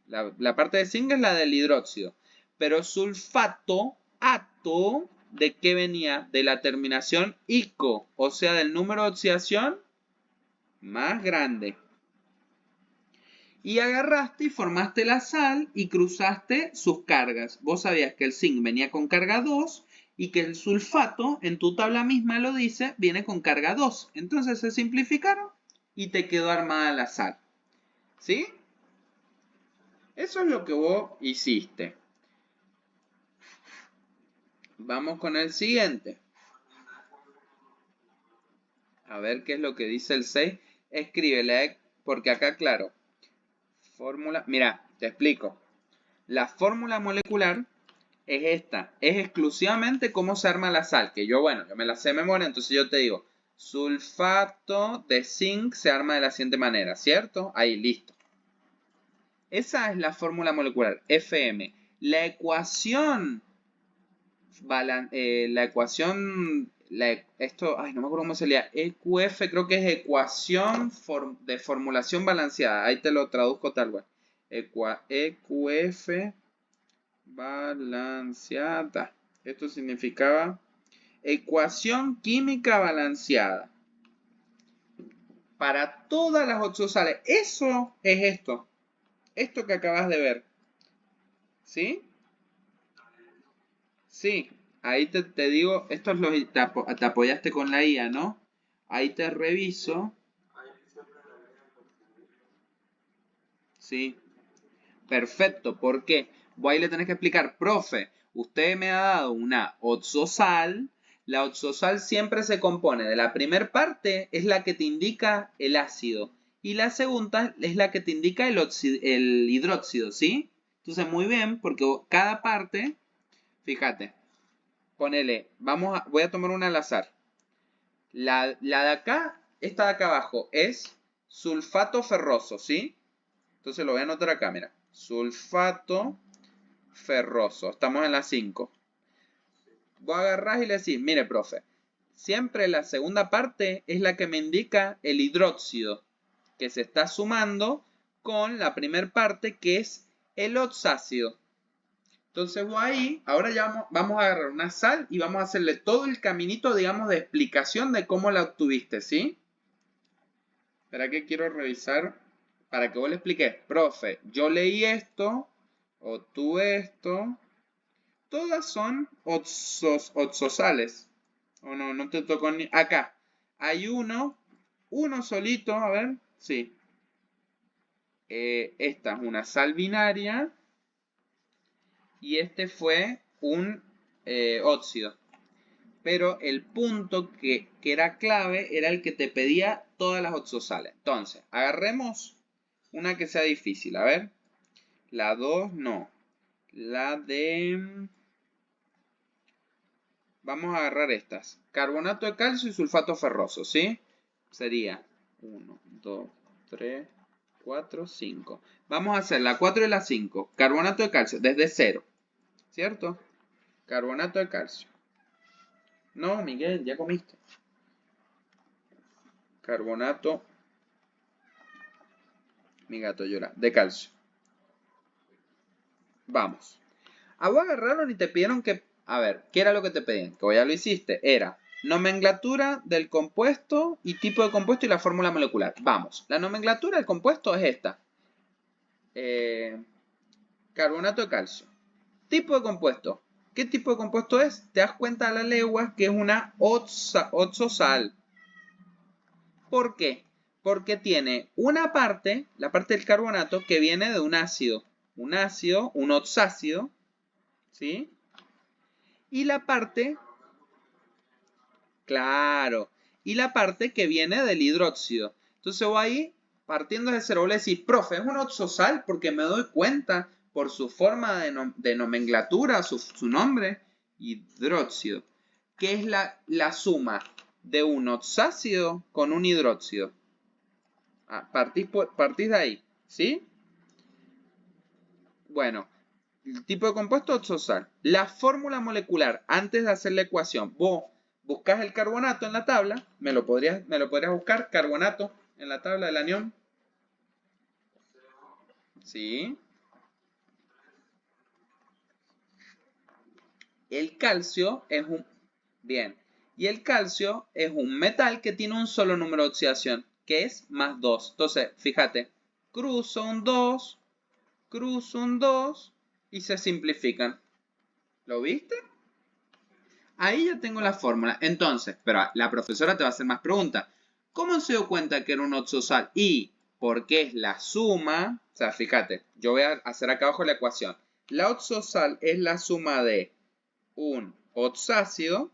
La parte de zinc es la del hidróxido. Pero sulfato, ato, ¿de qué venía? De la terminación ico, o sea, del número de oxidación más grande. Y agarraste y formaste la sal y cruzaste sus cargas. Vos sabías que el zinc venía con carga 2 y que el sulfato, en tu tabla misma lo dice, viene con carga 2. Entonces se simplificaron y te quedó armada la sal. ¿Sí? Eso es lo que vos hiciste. Vamos con el siguiente. A ver qué es lo que dice el 6. Escríbele, porque acá, claro, fórmula... Mira, te explico. La fórmula molecular es esta. Es exclusivamente cómo se arma la sal. Que yo me la sé de memoria, entonces yo te digo, sulfato de zinc se arma de la siguiente manera, ¿cierto? Ahí, listo. Esa es la fórmula molecular, FM. La ecuación, esto, no me acuerdo cómo se leía, EQF, creo que es ecuación de formulación balanceada. Ahí te lo traduzco tal cual. EQF balanceada. Esto significaba ecuación química balanceada. Para todas las oxosales. Eso es esto. Esto que acabas de ver. ¿Sí? Sí. Ahí te digo, esto es lo que te apoyaste con la IA, ¿no? Ahí te reviso. Sí. Perfecto. ¿Por qué? Vos ahí le tenés que explicar, profe, usted me ha dado una oxosal. La oxosal siempre se compone de la primera parte, es la que te indica el ácido. Y la segunda es la que te indica el hidróxido, ¿sí? Entonces, muy bien, porque cada parte, fíjate, ponele, voy a tomar una al azar. La de acá, esta de acá abajo, es sulfato ferroso, ¿sí? Entonces lo voy a anotar acá, mira. Sulfato ferroso. Estamos en la 5. Vos agarrás y le decís, mire, profe, siempre la segunda parte es la que me indica el hidróxido, que se está sumando con la primera parte, que es el oxácido. Entonces vos ahí, ahora ya vamos a agarrar una sal y vamos a hacerle todo el caminito, digamos, de explicación de cómo la obtuviste, ¿sí? Espera que quiero revisar para que vos le expliques, profe, yo leí esto, obtuve esto. Todas son oxosales. O no, no te tocó ni... Acá. Hay uno solito, a ver. Sí. Esta es una sal binaria. y este fue un óxido. Pero el punto que era clave era el que te pedía todas las oxosales. Entonces, agarremos una que sea difícil. A ver. La 2 no. La de... Vamos a agarrar estas. Carbonato de calcio y sulfato ferroso, ¿sí? Sería 1, 2, 3, 4, 5. Vamos a hacer la 4 y la 5. Carbonato de calcio desde 0. ¿Cierto? Carbonato de calcio. No, Miguel, ya comiste. Carbonato. Mi gato llora. De calcio. Vamos. A vos agarraron y te pidieron que... A ver, ¿qué era lo que te pedían? Que ya lo hiciste. Era nomenclatura del compuesto y tipo de compuesto y la fórmula molecular. Vamos. La nomenclatura del compuesto es esta. Carbonato de calcio. Tipo de compuesto. ¿Qué tipo de compuesto es? Te das cuenta a la legua que es una oxosal. ¿Por qué? Porque tiene una parte, la parte del carbonato, que viene de un ácido. Un ácido, un oxácido. ¿Sí? Y la parte... Claro. Y la parte que viene del hidróxido. Entonces voy ahí, partiendo de cero, le decís, profe, es un oxosal porque me doy cuenta por su forma de nomenclatura, su nombre, hidróxido, que es la suma de un oxácido con un hidróxido. Partís de ahí, ¿sí? Bueno, el tipo de compuesto oxosal. La fórmula molecular, antes de hacer la ecuación, vos buscas el carbonato en la tabla, me lo podrías buscar, carbonato en la tabla del anión. Sí. El calcio es un... Bien. Y el calcio es un metal que tiene un solo número de oxidación, que es más 2. Entonces, fíjate, cruzo un 2 y se simplifican. ¿Lo viste? Ahí ya tengo la fórmula. Entonces, pero la profesora te va a hacer más preguntas. ¿Cómo se dio cuenta que era un oxosal? Y porque es la suma, o sea, fíjate, yo voy a hacer acá abajo la ecuación. La oxosal es la suma de un oxácido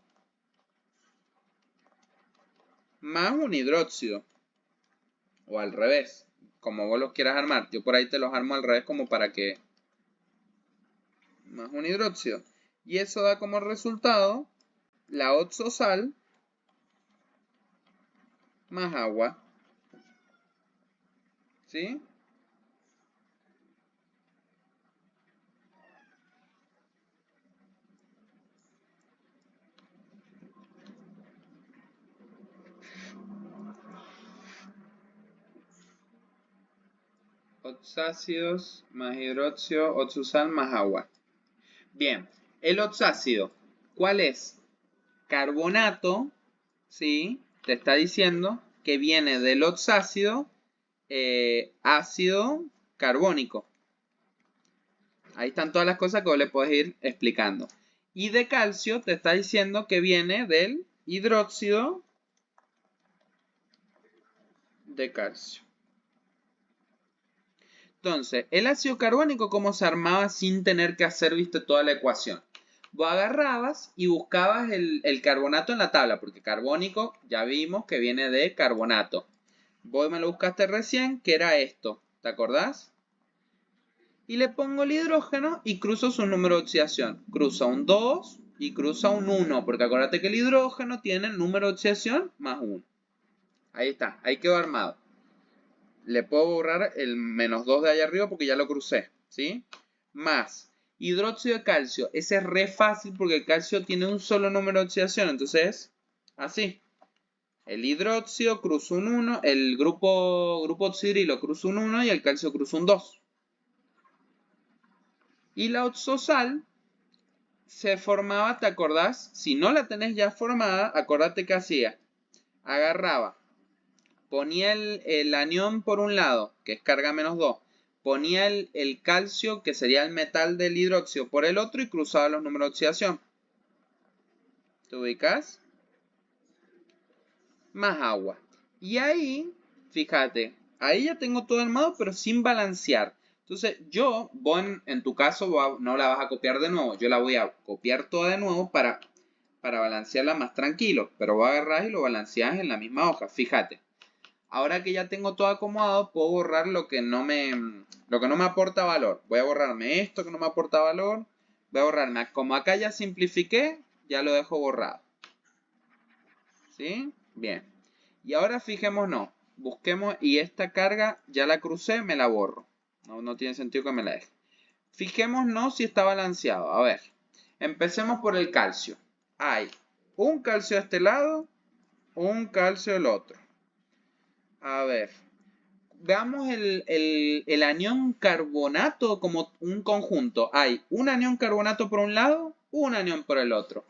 más un hidróxido. O al revés, como vos los quieras armar. Yo por ahí te los armo al revés como para que... Más un hidróxido. Y eso da como resultado la oxosal más agua. ¿Sí? Oxácidos más hidróxido, oxosal más agua. Bien, el oxácido, ¿cuál es? Carbonato, ¿sí? Te está diciendo que viene del oxácido ácido carbónico. Ahí están todas las cosas que vos le podés ir explicando. Y de calcio te está diciendo que viene del hidróxido de calcio. Entonces, el ácido carbónico, ¿cómo se armaba sin tener que hacer, viste, toda la ecuación? Vos agarrabas y buscabas el carbonato en la tabla, porque carbónico ya vimos que viene de carbonato. Vos me lo buscaste recién, que era esto, ¿te acordás? Y le pongo el hidrógeno y cruzo su número de oxidación. Cruza un 2 y cruza un 1, porque acuérdate que el hidrógeno tiene el número de oxidación más 1. Ahí está, ahí quedó armado. Le puedo borrar el menos 2 de allá arriba porque ya lo crucé, ¿sí? Más hidróxido de calcio. Ese es re fácil porque el calcio tiene un solo número de oxidación, entonces así. El hidróxido cruza un 1, el grupo oxidrilo cruza un 1 y el calcio cruza un 2. Y la oxosal se formaba, ¿te acordás? Si no la tenés ya formada, acordate que hacía. Agarraba, ponía el anión por un lado, que es carga menos 2. Ponía el calcio, que sería el metal del hidróxido, por el otro y cruzaba los números de oxidación. ¿Te ubicas? Más agua. Y ahí, fíjate, ahí ya tengo todo armado, pero sin balancear. Entonces vos en tu caso no la vas a copiar de nuevo, yo la voy a copiar toda de nuevo para balancearla más tranquilo, pero vos agarrás y lo balanceás en la misma hoja, fíjate. Ahora que ya tengo todo acomodado, puedo borrar lo que no me aporta valor. Voy a borrarme esto que no me aporta valor, voy a borrarme, como acá ya simplifiqué, ya lo dejo borrado. ¿Sí? Bien. Y ahora fijémonos, busquemos, y esta carga ya la crucé, me la borro. No tiene sentido que me la deje. Fijémonos si está balanceado. A ver, empecemos por el calcio. Hay un calcio de este lado, un calcio del otro. A ver, veamos el anión carbonato como un conjunto. Hay un anión carbonato por un lado, un anión por el otro.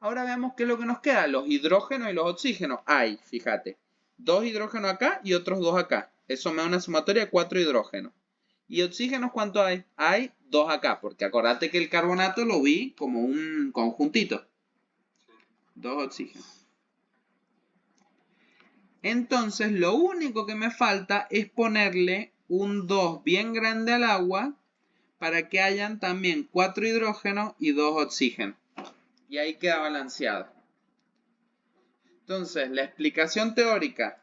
Ahora veamos qué es lo que nos queda, los hidrógenos y los oxígenos. Hay, fíjate, 2 hidrógenos acá y otros 2 acá. Eso me da una sumatoria de 4 hidrógenos. ¿Y oxígenos cuánto hay? Hay 2 acá, porque acordate que el carbonato lo vi como un conjuntito. 2 oxígenos. Entonces, lo único que me falta es ponerle un 2 bien grande al agua para que hayan también 4 hidrógenos y 2 oxígenos. Y ahí queda balanceado. Entonces, la explicación teórica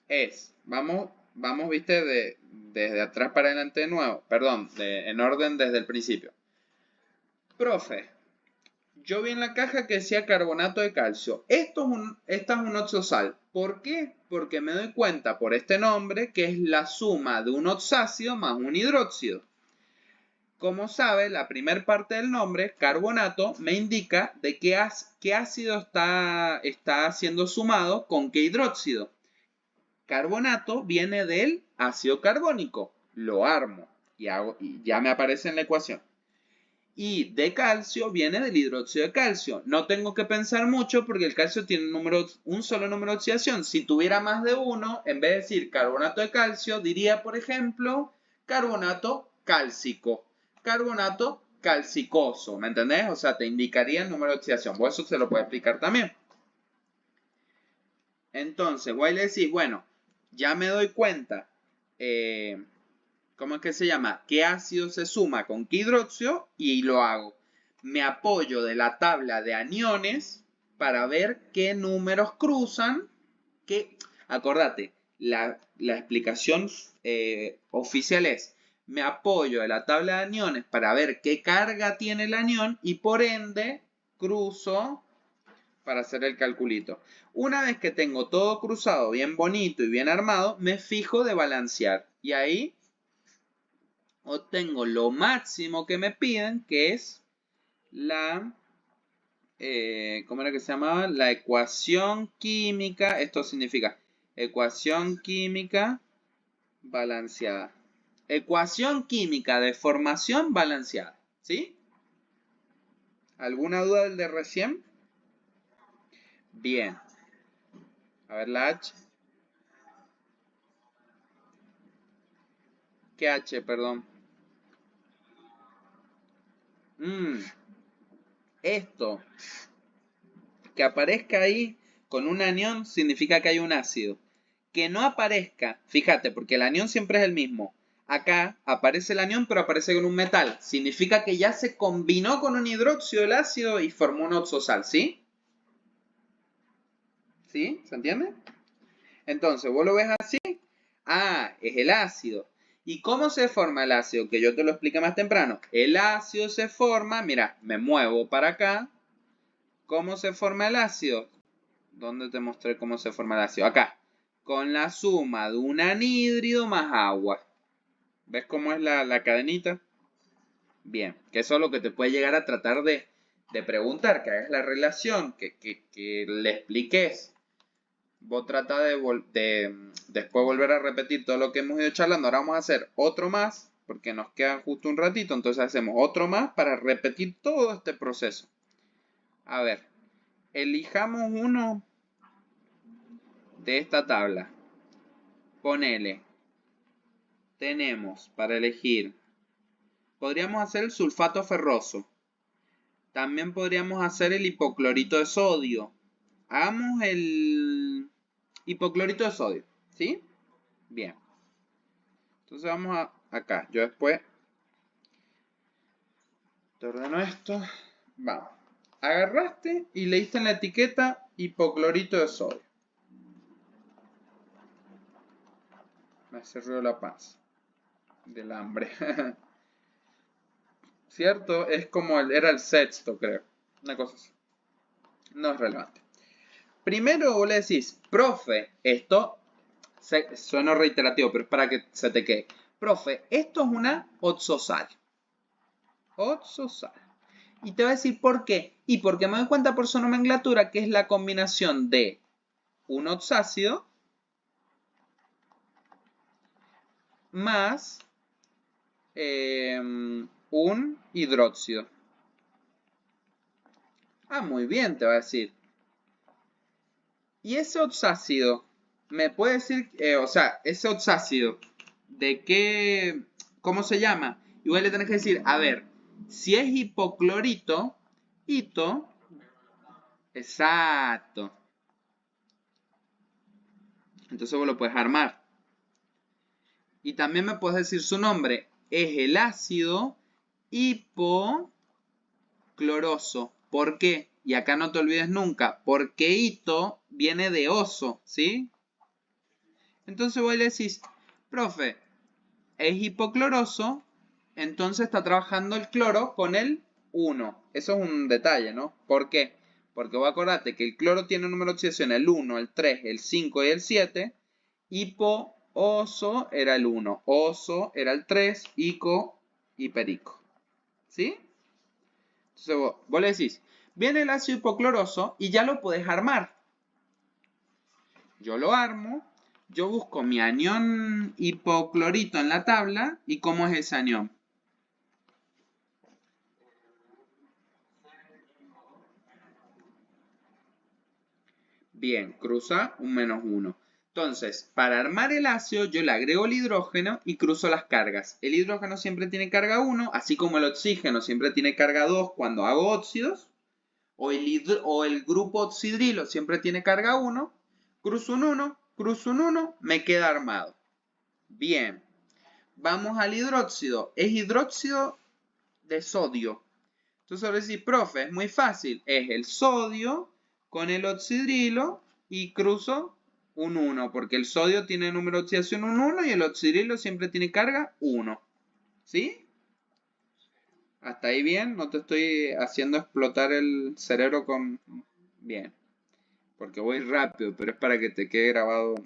es, vamos, viste, desde atrás para adelante de nuevo, perdón, en orden desde el principio. Profe, yo vi en la caja que decía carbonato de calcio. Esta es un oxosal. ¿Por qué? Porque me doy cuenta por este nombre que es la suma de un oxácido más un hidróxido. Como sabe, la primera parte del nombre, carbonato, me indica de qué ácido está siendo sumado con qué hidróxido. Carbonato viene del ácido carbónico. Lo armo y ya me aparece en la ecuación. Y de calcio viene del hidróxido de calcio. No tengo que pensar mucho porque el calcio tiene un solo número de oxidación. Si tuviera más de uno, en vez de decir carbonato de calcio, diría, por ejemplo, carbonato cálcico. Carbonato calcicoso, ¿me entendés? O sea, te indicaría el número de oxidación. Vos eso se lo puede explicar también. Entonces, vos le decís, bueno, ya me doy cuenta, ¿cómo es que se llama? ¿Qué ácido se suma con qué hidróxido? Y lo hago. Me apoyo de la tabla de aniones para ver qué números cruzan. Acordate, la explicación oficial es, me apoyo de la tabla de aniones para ver qué carga tiene el anión y por ende cruzo para hacer el calculito. Una vez que tengo todo cruzado, bien bonito y bien armado, me fijo de balancear. Y ahí obtengo lo máximo que me piden, que es la, ¿cómo era que se llamaba? La ecuación química. Esto significa ecuación química balanceada. Ecuación química de formación balanceada. ¿Sí? ¿Alguna duda del de recién? Bien. A ver la H. ¿Qué H, perdón? Esto. Que aparezca ahí con un anión significa que hay un ácido. Que no aparezca, fíjate, porque el anión siempre es el mismo. Acá aparece el anión, pero aparece con un metal. Significa que ya se combinó con un hidróxido el ácido y formó un oxosal, ¿sí? ¿Sí? ¿Se entiende? Entonces, vos lo ves así. Ah, es el ácido. ¿Y cómo se forma el ácido? Que yo te lo expliqué más temprano. El ácido se forma, mira, me muevo para acá. ¿Cómo se forma el ácido? ¿Dónde te mostré cómo se forma el ácido? Acá. Con la suma de un anhídrido más agua. ¿Ves cómo es la cadenita? Bien, que eso es lo que te puede llegar a tratar de preguntar, que hagas la relación, que le expliques. Vos trata de después volver a repetir todo lo que hemos ido charlando. Ahora vamos a hacer otro más, porque nos queda justo un ratito. Entonces hacemos otro más para repetir todo este proceso. A ver, elijamos uno de esta tabla. Ponele. Tenemos para elegir. Podríamos hacer el sulfato ferroso. También podríamos hacer el hipoclorito de sodio. Hagamos el hipoclorito de sodio. ¿Sí? Bien. Entonces vamos a acá. Yo después te ordeno esto. Vamos. Agarraste y leíste en la etiqueta hipoclorito de sodio. Me hace ruido la panza. Del hambre. ¿Cierto? Es como era el sexto, creo. Una cosa así. No es relevante. Primero vos le decís, profe, esto suena reiterativo, pero es para que se te quede. Profe, esto es una oxosal. Oxosal. Y te va a decir por qué. Y porque me doy cuenta por su nomenclatura que es la combinación de un oxácido más un hidróxido. Ah, muy bien, te va a decir. Y ese oxácido, me puede decir, o sea, ese oxácido, ¿de qué, cómo se llama? Igual le tenés que decir, a ver, si es hipoclorito, hito, exacto. Entonces vos lo puedes armar. Y también me puedes decir su nombre, es el ácido hipocloroso. ¿Por qué? Y acá no te olvides nunca, porque hito viene de oso, ¿sí? Entonces vos le decís, profe, es hipocloroso, entonces está trabajando el cloro con el 1. Eso es un detalle, ¿no? ¿Por qué? Porque vos acordate que el cloro tiene un número de oxidación el 1, el 3, el 5 y el 7. Hipo-oso era el 1, oso era el 3, ico y perico. ¿Sí? Entonces vos le decís, viene el ácido hipocloroso y ya lo podés armar. Yo lo armo. Yo busco mi anión hipoclorito en la tabla. ¿Y cómo es ese anión? Bien, cruza un -1. Entonces, para armar el ácido, yo le agrego el hidrógeno y cruzo las cargas. El hidrógeno siempre tiene carga 1, así como el oxígeno siempre tiene carga 2 cuando hago óxidos. O el grupo oxidrilo siempre tiene carga 1. Cruzo un 1, cruzo un 1, me queda armado. Bien. Vamos al hidróxido. Es hidróxido de sodio. Entonces ahora decir, profe, es muy fácil. Es el sodio con el oxidrilo y cruzo un 1, porque el sodio tiene número de oxidación un 1 y el oxidrilo siempre tiene carga 1. ¿Sí? Hasta ahí bien, no te estoy haciendo explotar el cerebro con... Bien, porque voy rápido, pero es para que te quede grabado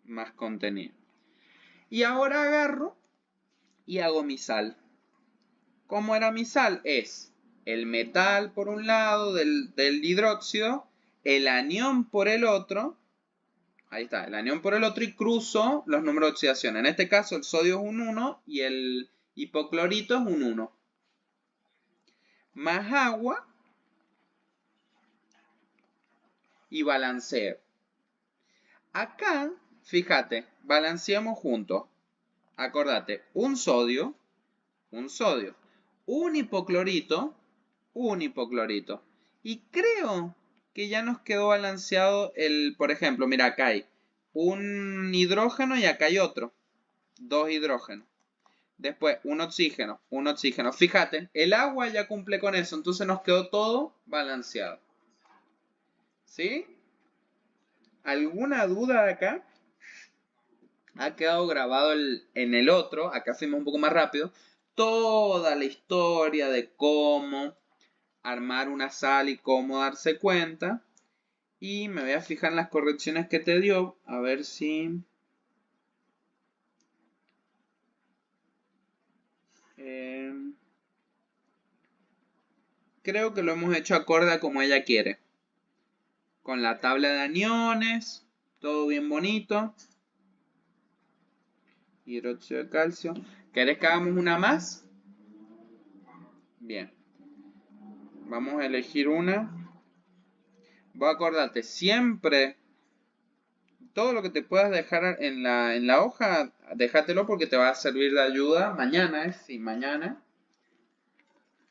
más contenido. Y ahora agarro y hago mi sal. ¿Cómo era mi sal? Es el metal por un lado del hidróxido, el anión por el otro, ahí está, el anión por el otro y cruzo los números de oxidación. En este caso el sodio es un 1 y el hipoclorito es un 1. Más agua y balanceo. Acá, fíjate, balanceamos juntos. Acordate, un sodio, un hipoclorito, y creo que ya nos quedó balanceado el, por ejemplo, mira, acá hay un hidrógeno y acá hay otro. Dos hidrógenos. Después, un oxígeno. Fíjate, el agua ya cumple con eso, entonces nos quedó todo balanceado. ¿Sí? ¿Alguna duda acá? Ha quedado grabado en el otro, acá fuimos un poco más rápido, toda la historia de cómo armar una sal y cómo darse cuenta. Y me voy a fijar en las correcciones que te dio, a ver si... creo que lo hemos hecho acorde a como ella quiere. Con la tabla de aniones, todo bien bonito. Hidróxido de calcio. ¿Querés que hagamos una más? Bien. Vamos a elegir una. Voy a acordarte, siempre todo lo que te puedas dejar en la hoja, déjatelo porque te va a servir de ayuda mañana, sí, mañana.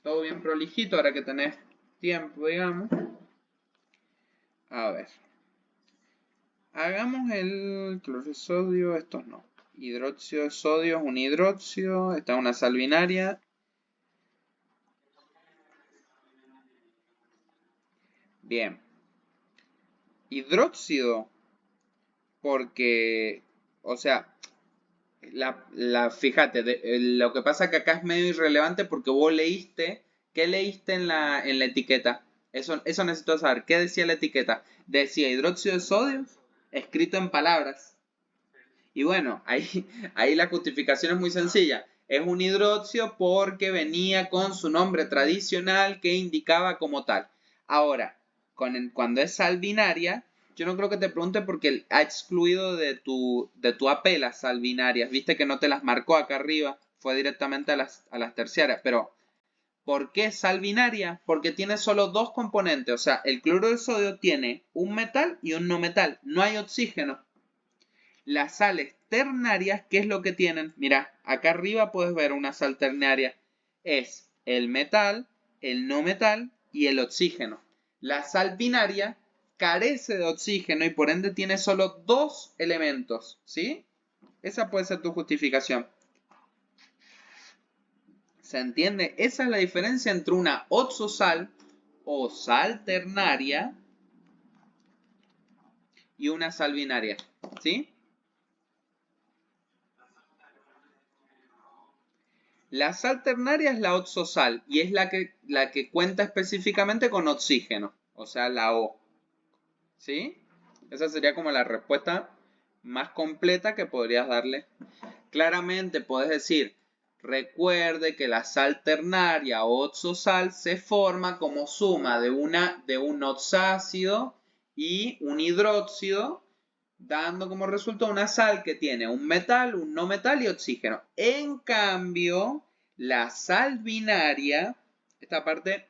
Todo bien prolijito ahora que tenés tiempo, digamos. A ver. Hagamos el cloruro de sodio, estos no. Hidróxido de sodio es un hidróxido. Esta es una sal binaria. Bien. Hidróxido. Porque, o sea, fíjate, lo que pasa que acá es medio irrelevante porque vos leíste, ¿qué leíste en la etiqueta? Eso necesito saber, ¿qué decía la etiqueta? Decía hidróxido de sodio, escrito en palabras. Y bueno, ahí la justificación es muy sencilla. Es un hidróxido porque venía con su nombre tradicional que indicaba como tal. Ahora, cuando es sal binaria, yo no creo que te pregunte porque ha excluido de tu AP las sal binarias. Viste que no te las marcó acá arriba, fue directamente a las terciarias. Pero, ¿por qué sal binaria? Porque tiene solo dos componentes. O sea, el cloruro de sodio tiene un metal y un no metal. No hay oxígeno. Las sales ternarias, ¿qué es lo que tienen? Mira, acá arriba puedes ver una sal ternaria. Es el metal, el no metal y el oxígeno. La sal binaria carece de oxígeno y por ende tiene solo dos elementos, ¿sí? Esa puede ser tu justificación. ¿Se entiende? Esa es la diferencia entre una oxosal o sal ternaria y una sal binaria, ¿sí? La sal ternaria es la oxosal y es la que cuenta específicamente con oxígeno, o sea, la O. ¿Sí? Esa sería como la respuesta más completa que podrías darle. Claramente puedes decir, recuerde que la sal ternaria o oxosal se forma como suma de un oxácido y un hidróxido, dando como resultado una sal que tiene un metal, un no metal y oxígeno. En cambio, la sal binaria, esta parte,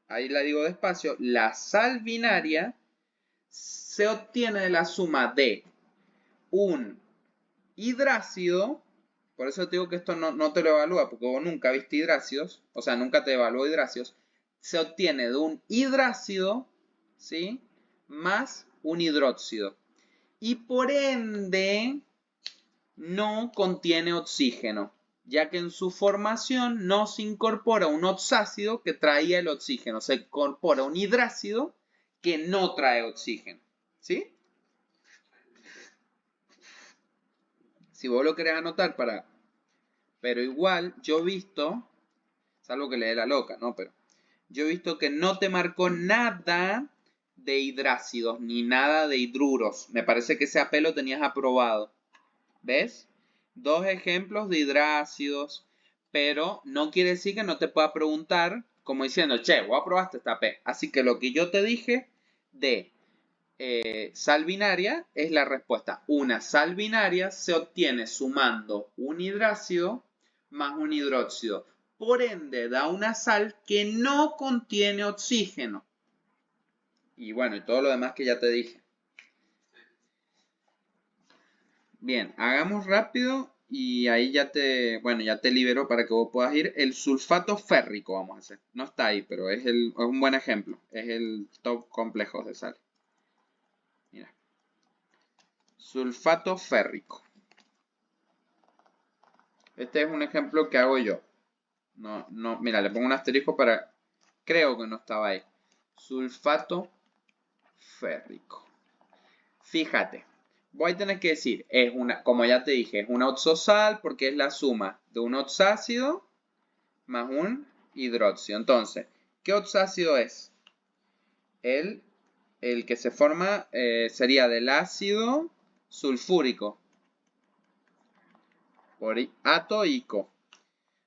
ahí la digo despacio, la sal binaria se obtiene de la suma de un hidrácido, por eso te digo que esto no te lo evalúa, porque vos nunca viste hidrácidos, o sea, nunca te evaluó hidrácidos, se obtiene de un hidrácido, ¿sí? Más un hidróxido. Y por ende no contiene oxígeno, ya que en su formación no se incorpora un oxácido que traía el oxígeno, se incorpora un hidrácido que no trae oxígeno, ¿sí? Si vos lo querés anotar pero igual yo he visto, salvo que le dé la loca, ¿no? Pero yo he visto que no te marcó nada de hidrácidos ni nada de hidruros. Me parece que ese AP lo tenías aprobado. ¿Ves? Dos ejemplos de hidrácidos, pero no quiere decir que no te pueda preguntar como diciendo, che, vos aprobaste esta AP. Así que lo que yo te dije de sal binaria es la respuesta. Una sal binaria se obtiene sumando un hidrácido más un hidróxido. Por ende, da una sal que no contiene oxígeno. Y bueno, y todo lo demás que ya te dije. Bien, hagamos rápido y ahí ya te libero para que vos puedas ir. El sulfato férrico vamos a hacer. No está ahí, pero es un buen ejemplo. Es el top complejo de sal. Mira. Sulfato férrico. Este es un ejemplo que hago yo. Mira, le pongo un asterisco para... Creo que no estaba ahí. Sulfato férrico. Fíjate. Voy a tener que decir, como ya te dije, es una oxosal porque es la suma de un oxácido más un hidróxido. Entonces, ¿qué oxácido es? El que se forma sería del ácido sulfúrico por atoico.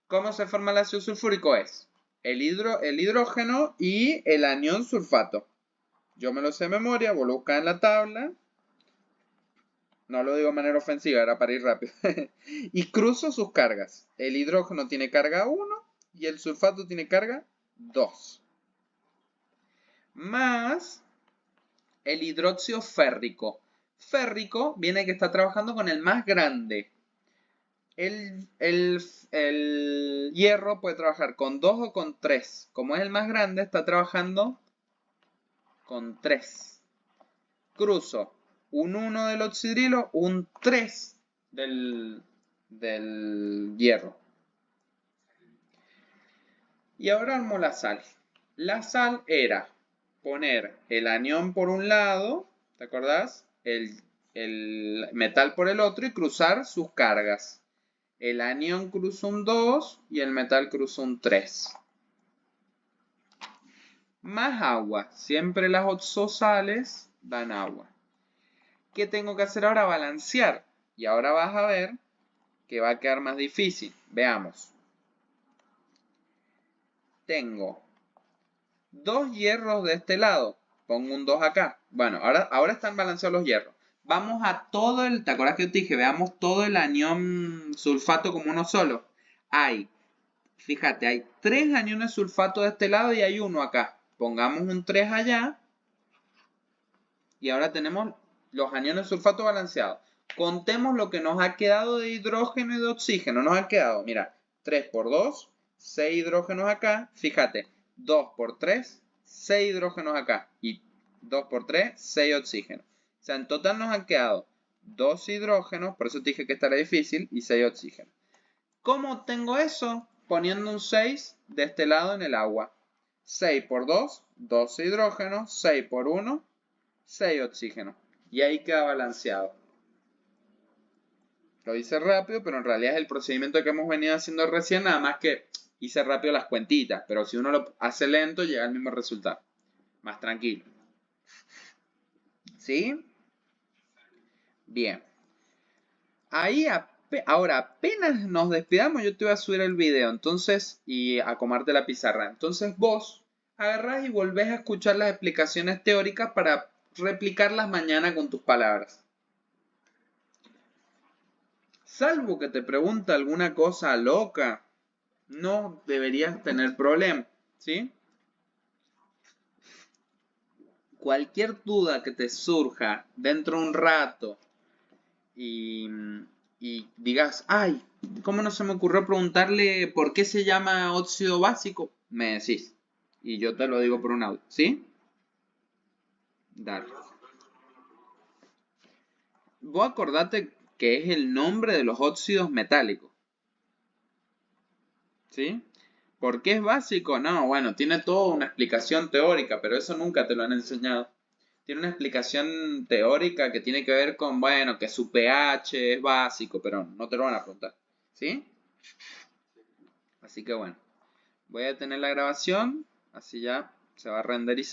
¿Cómo se forma el ácido sulfúrico? Es el hidrógeno y el anión sulfato. Yo me lo sé de memoria, vos lo buscas en la tabla. No lo digo de manera ofensiva, era para ir rápido. Y cruzo sus cargas. El hidrógeno tiene carga 1 y el sulfato tiene carga 2. Más el hidróxido férrico. Férrico viene que está trabajando con el más grande. El hierro puede trabajar con 2 o con 3. Como es el más grande, está trabajando con 3. Cruzo un 1 del oxidrilo, un 3 del hierro. Y ahora armo la sal. La sal era poner el anión por un lado, ¿te acordás? El metal por el otro y cruzar sus cargas. El anión cruza un 2 y el metal cruza un 3. Más agua. Siempre las oxosales dan agua. ¿Qué tengo que hacer ahora? Balancear. Y ahora vas a ver que va a quedar más difícil. Veamos. Tengo 2 hierros de este lado. Pongo un 2 acá. Bueno, ahora están balanceados los hierros. Vamos a todo el... ¿Te acuerdas que te dije? Veamos todo el anión sulfato como uno solo. Fíjate, hay 3 aniones sulfato de este lado y hay uno acá. Pongamos un 3 allá. Y ahora tenemos los aniones sulfato balanceados. Contemos lo que nos ha quedado de hidrógeno y de oxígeno. Nos ha quedado, mira, 3 por 2, 6 hidrógenos acá. Fíjate, 2 por 3, 6 hidrógenos acá. Y 2 por 3, 6 oxígenos. O sea, en total nos han quedado 2 hidrógenos, por eso te dije que esta era difícil, y 6 oxígenos. ¿Cómo obtengo eso? Poniendo un 6 de este lado en el agua. 6 por 2, 12 hidrógenos, 6 por 1, 6 oxígenos. Y ahí queda balanceado. Lo hice rápido, pero en realidad es el procedimiento que hemos venido haciendo recién, nada más que hice rápido las cuentitas. Pero si uno lo hace lento, llega al mismo resultado. Más tranquilo. ¿Sí? Bien. Ahí ahora apenas nos despidamos, yo te voy a subir el video, entonces, y a comarte la pizarra. Entonces vos agarrás y volvés a escuchar las explicaciones teóricas para replicarlas mañana con tus palabras. Salvo que te pregunte alguna cosa loca, no deberías tener problema, ¿sí? Cualquier duda que te surja dentro de un rato y digas, ay, ¿cómo no se me ocurrió preguntarle por qué se llama óxido básico? Me decís. Y yo te lo digo por un audio, ¿sí? Dale. Vos acordate que es el nombre de los óxidos metálicos, ¿sí? ¿Por qué es básico? No, bueno, tiene toda una explicación teórica, pero eso nunca te lo han enseñado. Tiene una explicación teórica que tiene que ver con, bueno, que su pH es básico, pero no te lo van a preguntar, ¿sí? Así que bueno, voy a detener la grabación, así ya se va a renderizar.